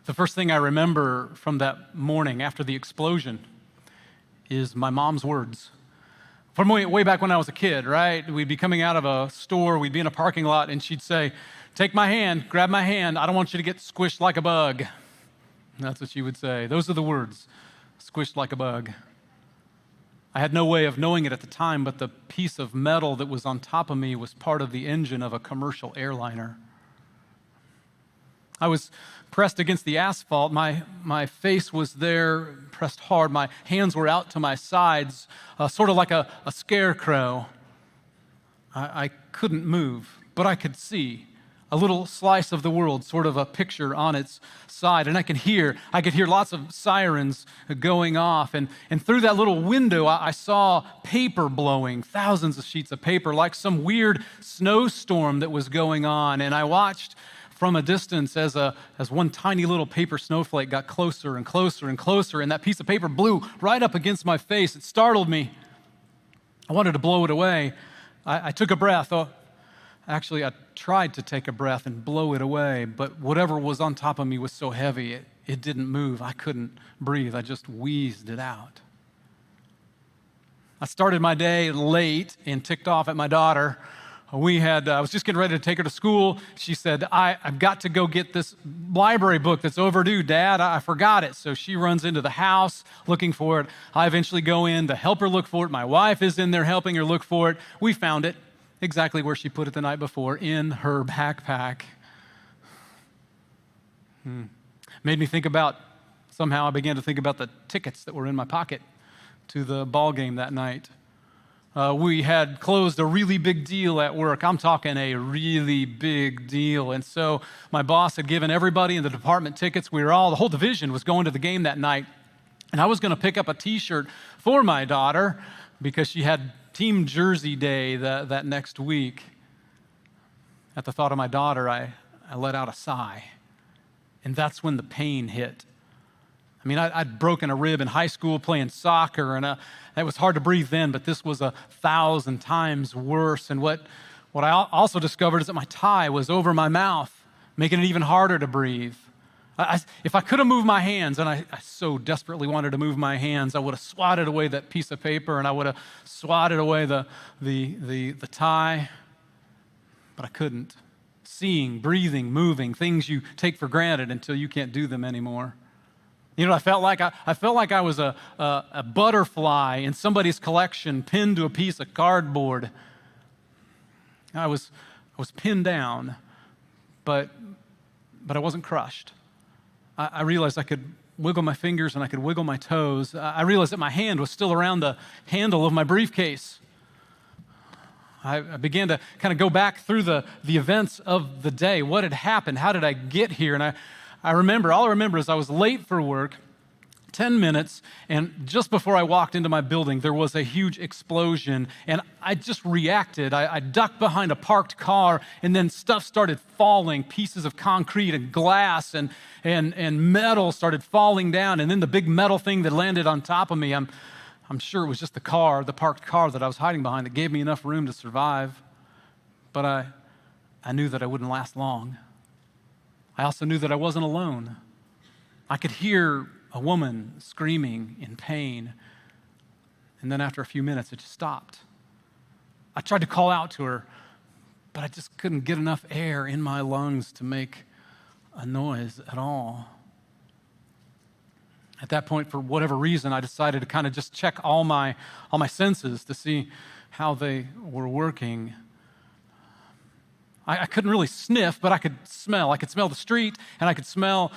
The first thing I remember from that morning after the explosion is my mom's words. From way back when I was a kid, right? We'd be coming out of a store, we'd be in a parking lot, and she'd say, "Take my hand, grab my hand. I don't want you to get squished like a bug." And that's what she would say. Those are the words, squished like a bug. I had no way of knowing it at the time, but the piece of metal that was on top of me was part of the engine of a commercial airliner. I was pressed against the asphalt. My face was there, pressed hard. My hands were out to my sides, sort of like a scarecrow. I couldn't move, but I could see a little slice of the world, sort of a picture on its side. And I could hear lots of sirens going off. And through that little window, I saw paper blowing, thousands of sheets of paper, like some weird snowstorm that was going on. And I watched from a distance as one tiny little paper snowflake got closer and closer and closer, and that piece of paper blew right up against my face. It startled me. I wanted to blow it away. I took a breath. Actually, I tried to take a breath and blow it away, but whatever was on top of me was so heavy, it didn't move. I couldn't breathe. I just wheezed it out. I started my day late and ticked off at my daughter. I was just getting ready to take her to school. She said, I've got to go get this library book that's overdue, Dad. I forgot it. So she runs into the house looking for it. I eventually go in to help her look for it. My wife is in there helping her look for it. We found it exactly where she put it the night before, in her backpack. Made me think about, somehow I began to think about the tickets that were in my pocket to the ball game that night. We had closed a really big deal at work. I'm talking a really big deal. And so my boss had given everybody in the department tickets. The whole division was going to the game that night. And I was going to pick up a t-shirt for my daughter because she had team jersey day that next week. At the thought of my daughter, I let out a sigh. And that's when the pain hit. I mean, I'd broken a rib in high school playing soccer, and it was hard to breathe then, but this was 1,000 times worse. And what I also discovered is that my tie was over my mouth, making it even harder to breathe. If I could have moved my hands, and I so desperately wanted to move my hands, I would have swatted away that piece of paper, and I would have swatted away the tie, but I couldn't. Seeing, breathing, moving, things you take for granted until you can't do them anymore. You know, I felt like I was a butterfly in somebody's collection pinned to a piece of cardboard. I was pinned down, but I wasn't crushed. I realized I could wiggle my fingers and I could wiggle my toes. I realized that my hand was still around the handle of my briefcase. I began to kind of go back through the events of the day. What had happened? How did I get here? And all I remember is I was late for work, 10 minutes, and just before I walked into my building, there was a huge explosion, and I just reacted. I ducked behind a parked car, and then stuff started falling, pieces of concrete and glass and metal started falling down, and then the big metal thing that landed on top of me, I'm sure it was just the parked car that I was hiding behind that gave me enough room to survive, but I knew that I wouldn't last long. I also knew that I wasn't alone. I could hear a woman screaming in pain, and then after a few minutes, it just stopped. I tried to call out to her, but I just couldn't get enough air in my lungs to make a noise at all. At that point, for whatever reason, I decided to kind of just check all my senses to see how they were working. I couldn't really sniff, but I could smell. I could smell the street, and I could smell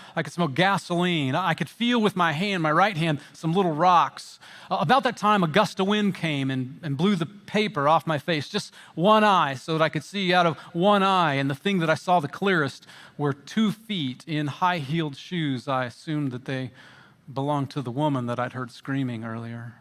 gasoline. I could feel with my right hand, some little rocks. About that time, a gust of wind came and blew the paper off my face, just one eye, so that I could see out of one eye. And the thing that I saw the clearest were 2 feet in high-heeled shoes. I assumed that they belonged to the woman that I'd heard screaming earlier.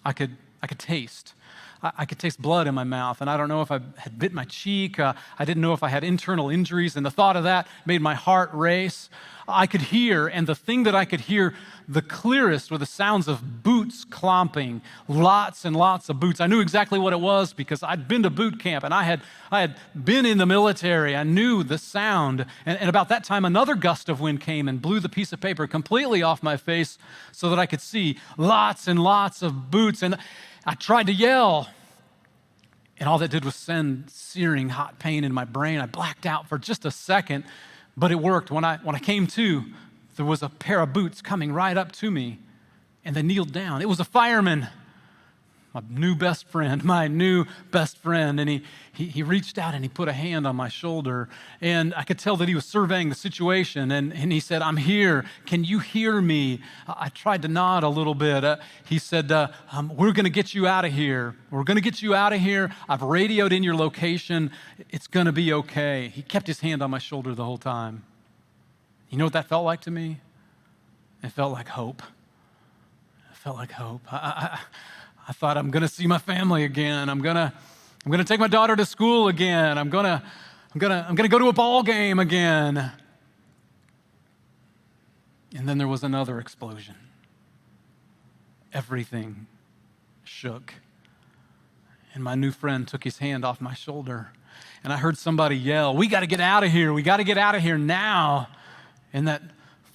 I could taste. I could taste blood in my mouth, and I don't know if I had bit my cheek. I didn't know if I had internal injuries, and the thought of that made my heart race. I could hear, and the thing that I could hear the clearest were the sounds of boots clomping, lots and lots of boots. I knew exactly what it was because I'd been to boot camp, and I had been in the military. I knew the sound, and about that time, another gust of wind came and blew the piece of paper completely off my face so that I could see lots and lots of boots, and I tried to yell, and all that did was send searing hot pain in my brain. I blacked out for just a second, but it worked. When I came to, there was a pair of boots coming right up to me, and they kneeled down. It was a fireman, my new best friend, and he reached out and he put a hand on my shoulder, and I could tell that he was surveying the situation, and he said, "I'm here. Can you hear me?" I tried to nod a little bit. He said, "We're going to get you out of here. We're going to get you out of here. I've radioed in your location. It's going to be okay." He kept his hand on my shoulder the whole time. You know what that felt like to me? It felt like hope. It felt like hope. I thought, I'm going to see my family again. I'm going to take my daughter to school again. I'm going to go to a ball game again. And then there was another explosion. Everything shook. And my new friend took his hand off my shoulder. And I heard somebody yell, "We got to get out of here. We got to get out of here now." And that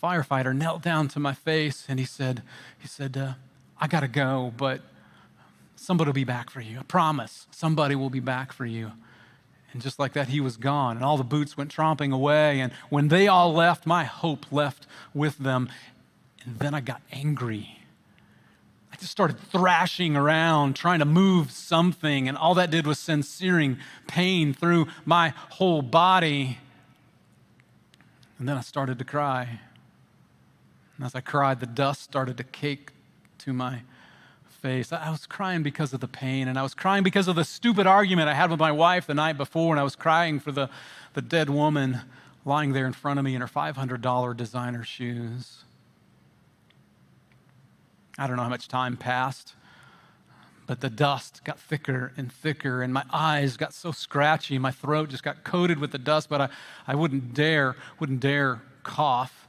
firefighter knelt down to my face and he said, "I got to go, but somebody will be back for you. I promise, somebody will be back for you." And just like that, he was gone, and all the boots went tromping away. And when they all left, my hope left with them. And then I got angry. I just started thrashing around, trying to move something, and all that did was send searing pain through my whole body. And then I started to cry. And as I cried, the dust started to cake to my face. I was crying because of the pain, and I was crying because of the stupid argument I had with my wife the night before, and I was crying for the dead woman lying there in front of me in her $500 designer shoes. I don't know how much time passed, but the dust got thicker and thicker, and my eyes got so scratchy, my throat just got coated with the dust, but I wouldn't dare cough.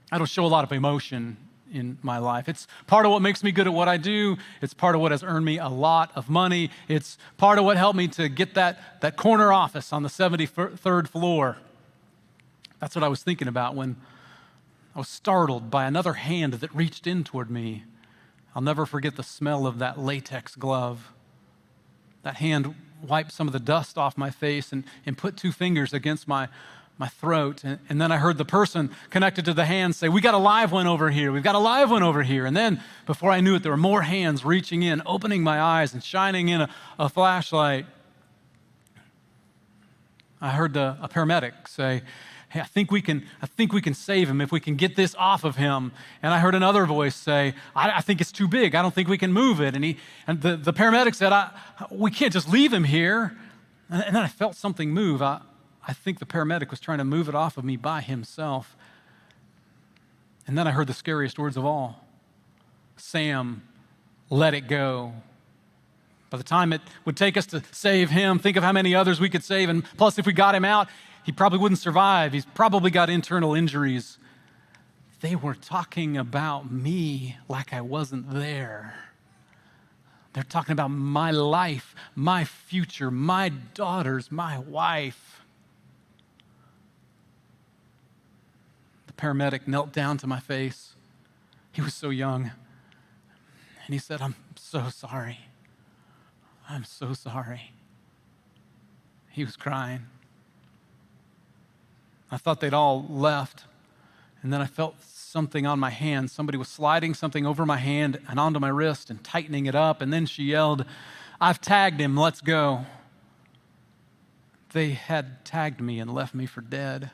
I don't show a lot of emotion in my life. It's part of what makes me good at what I do. It's part of what has earned me a lot of money. It's part of what helped me to get that corner office on the 73rd floor. That's what I was thinking about when I was startled by another hand that reached in toward me. I'll never forget the smell of that latex glove. That hand wiped some of the dust off my face and put two fingers against my throat. And then I heard the person connected to the hand say, "We got a live one over here. We've got a live one over here." And then before I knew it, there were more hands reaching in, opening my eyes and shining in a flashlight. I heard a paramedic say, "Hey, I think we can save him if we can get this off of him." And I heard another voice say, I think it's too big. I don't think we can move it." And the paramedic said, "We can't just leave him here." And then I felt something move. I think the paramedic was trying to move it off of me by himself. And then I heard the scariest words of all. "Sam, let it go." By the time it would take us to save him, think of how many others we could save. And plus, if we got him out, he probably wouldn't survive. He's probably got internal injuries. They were talking about me like I wasn't there. They're talking about my life, my future, my daughters, my wife. The paramedic knelt down to my face. He was so young. And he said, "I'm so sorry. I'm so sorry." He was crying. I thought they'd all left, and then I felt something on my hand. Somebody was sliding something over my hand and onto my wrist and tightening it up, and then she yelled, "I've tagged him, let's go." They had tagged me and left me for dead.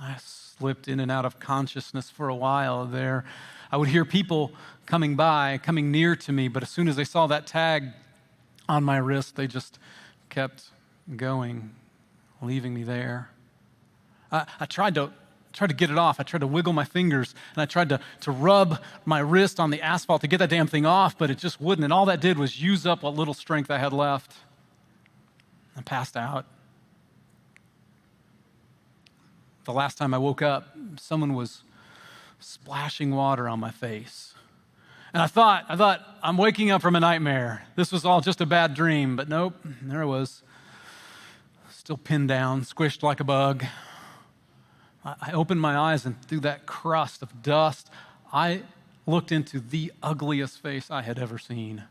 I slipped in and out of consciousness for a while there. I would hear people coming by, coming near to me, but as soon as they saw that tag on my wrist, they just kept going, leaving me there. I tried to tried to get it off. I tried to wiggle my fingers, and I tried to rub my wrist on the asphalt to get that damn thing off, but it just wouldn't. And all that did was use up what little strength I had left. I passed out. The last time I woke up, someone was splashing water on my face. And I thought, I'm waking up from a nightmare. This was all just a bad dream, but nope, there I was. Still pinned down, squished like a bug. I opened my eyes, and through that crust of dust, I looked into the ugliest face I had ever seen.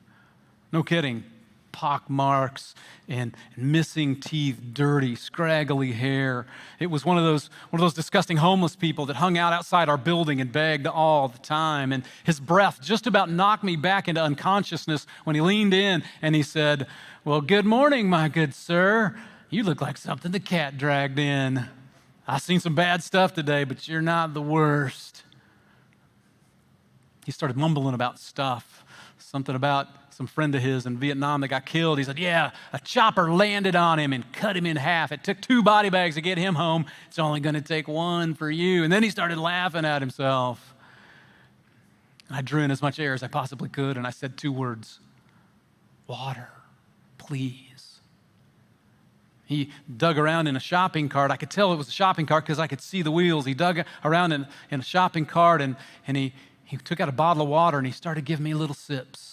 No kidding. Pock marks and missing teeth, dirty, scraggly hair. It was one of those disgusting homeless people that hung out outside our building and begged all the time. And his breath just about knocked me back into unconsciousness when he leaned in and he said, "Well, good morning, my good sir. You look like something the cat dragged in. I've seen some bad stuff today, but you're not the worst." He started mumbling about stuff, something about some friend of his in Vietnam that got killed. He said, "Yeah, a chopper landed on him and cut him in half. It took 2 body bags to get him home. It's only going to take 1 for you." And then he started laughing at himself. I drew in as much air as I possibly could, and I said 2 words, "Water, please." He dug around in a shopping cart. I could tell it was a shopping cart because I could see the wheels. He dug around in a shopping cart, and he took out a bottle of water, and he started giving me little sips.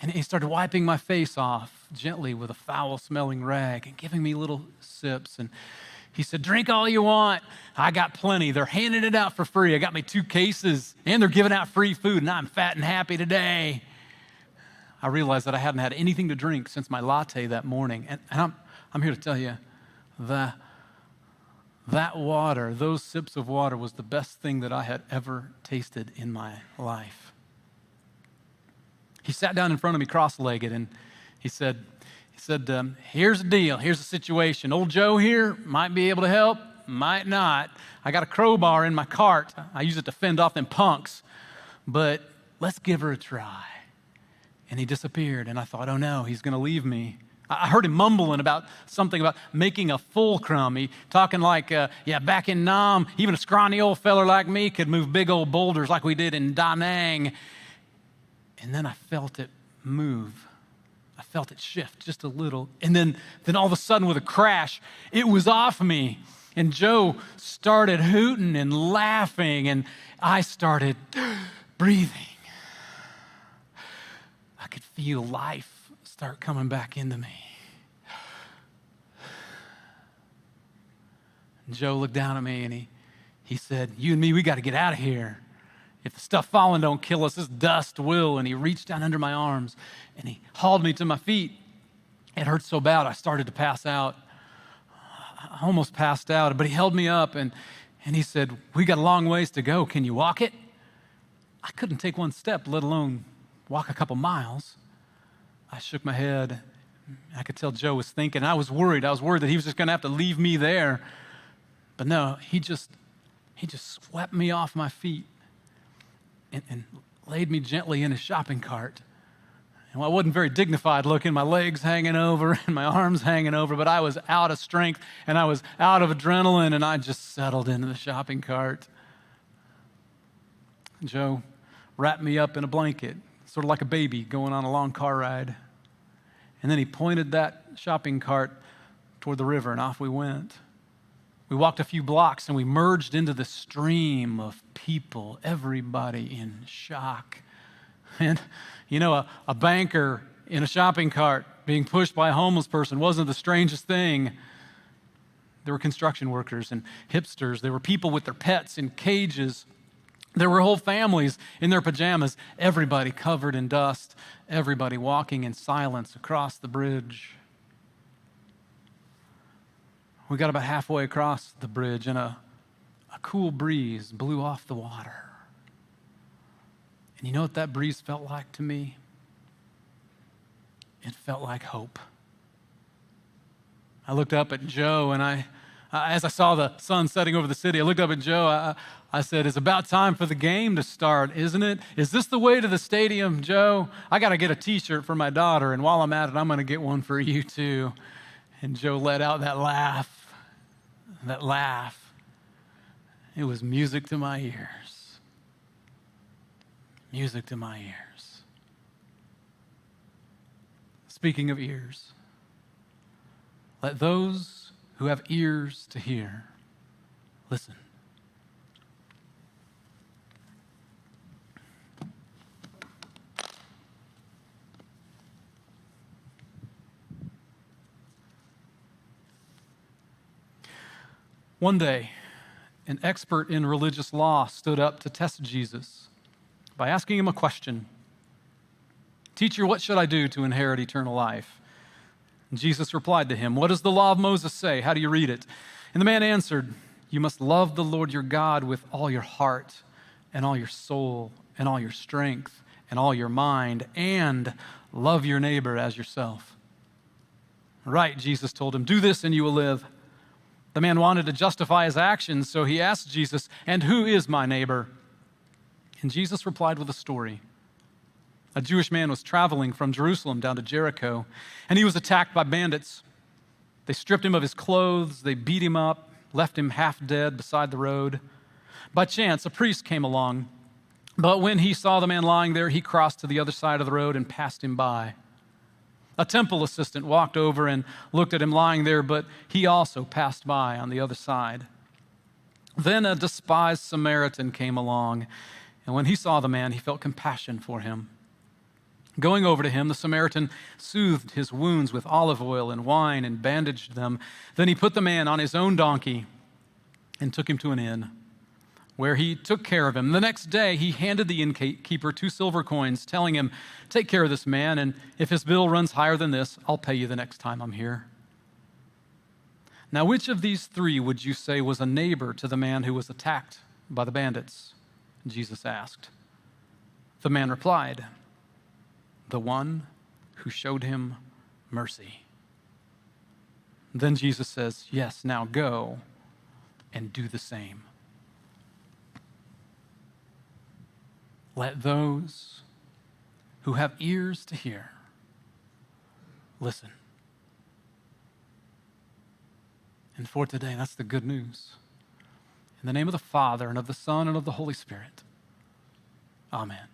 And he started wiping my face off gently with a foul-smelling rag and giving me little sips. And he said, "Drink all you want. I got plenty. They're handing it out for free. I got me 2 cases, and they're giving out free food, and I'm fat and happy today." I realized that I hadn't had anything to drink since my latte that morning. And I'm here to tell you that water, those sips of water, was the best thing that I had ever tasted in my life. He sat down in front of me cross-legged, and he said, "Here's the deal. Here's the situation. Old Joe here might be able to help, might not. I got a crowbar in my cart. I use it to fend off them punks, but let's give her a try." And he disappeared, and I thought, oh no, he's going to leave me. I heard him mumbling about something about making a fulcrum. He talking like, back in Nam, even a scrawny old feller like me could move big old boulders like we did in Da Nang. And then I felt it move. I felt it shift just a little. And then all of a sudden, with a crash, it was off me. And Joe started hooting and laughing, and I started breathing. I could feel life start coming back into me. And Joe looked down at me, and he said, "You and me, we got to get out of here. If the stuff falling don't kill us, this dust will." And he reached down under my arms and he hauled me to my feet. It hurt so bad I started to pass out. I almost passed out, but he held me up and he said, "We got a long ways to go. Can you walk it?" I couldn't take 1 step, let alone walk a couple miles. I shook my head. I could tell Joe was thinking. I was worried. I was worried that he was just going to have to leave me there. But no, he just swept me off my feet and laid me gently in his shopping cart. And I wasn't very dignified looking, my legs hanging over and my arms hanging over, but I was out of strength and I was out of adrenaline, and I just settled into the shopping cart. Joe wrapped me up in a blanket, sort of like a baby going on a long car ride. And then he pointed that shopping cart toward the river, and off we went. We walked a few blocks and we merged into the stream of people, everybody in shock. And, a banker in a shopping cart being pushed by a homeless person wasn't the strangest thing. There were construction workers and hipsters. There were people with their pets in cages. There were whole families in their pajamas, everybody covered in dust, everybody walking in silence across the bridge. We got about halfway across the bridge, and a cool breeze blew off the water. And you know what that breeze felt like to me? It felt like hope. I looked up at Joe, and as I saw the sun setting over the city, I looked up at Joe. I said, "It's about time for the game to start, isn't it? Is this the way to the stadium, Joe? I got to get a T-shirt for my daughter, and while I'm at it, I'm going to get one for you too." And Joe let out that laugh. It was music to my ears. Music to my ears. Speaking of ears, let those who have ears to hear listen. One day, an expert in religious law stood up to test Jesus by asking him a question. "Teacher, what should I do to inherit eternal life?" And Jesus replied to him, "What does the law of Moses say? How do you read it?" And the man answered, "You must love the Lord your God with all your heart and all your soul and all your strength and all your mind, and love your neighbor as yourself." "Right," Jesus told him, "do this and you will live." The man wanted to justify his actions, so he asked Jesus, "And who is my neighbor?" And Jesus replied with a story. A Jewish man was traveling from Jerusalem down to Jericho, and he was attacked by bandits. They stripped him of his clothes, they beat him up, left him half dead beside the road. By chance, a priest came along, but when he saw the man lying there, he crossed to the other side of the road and passed him by. A temple assistant walked over and looked at him lying there, but he also passed by on the other side. Then a despised Samaritan came along, and when he saw the man, he felt compassion for him. Going over to him, the Samaritan soothed his wounds with olive oil and wine and bandaged them. Then he put the man on his own donkey and took him to an inn, where he took care of him. The next day, he handed the innkeeper 2 silver coins, telling him, "Take care of this man, and if his bill runs higher than this, I'll pay you the next time I'm here." Now, which of these 3 would you say was a neighbor to the man who was attacked by the bandits? Jesus asked. The man replied, "The one who showed him mercy." Then Jesus says, "Yes, now go and do the same." Let those who have ears to hear listen. And for today, that's the good news. In the name of the Father, and of the Son, and of the Holy Spirit. Amen.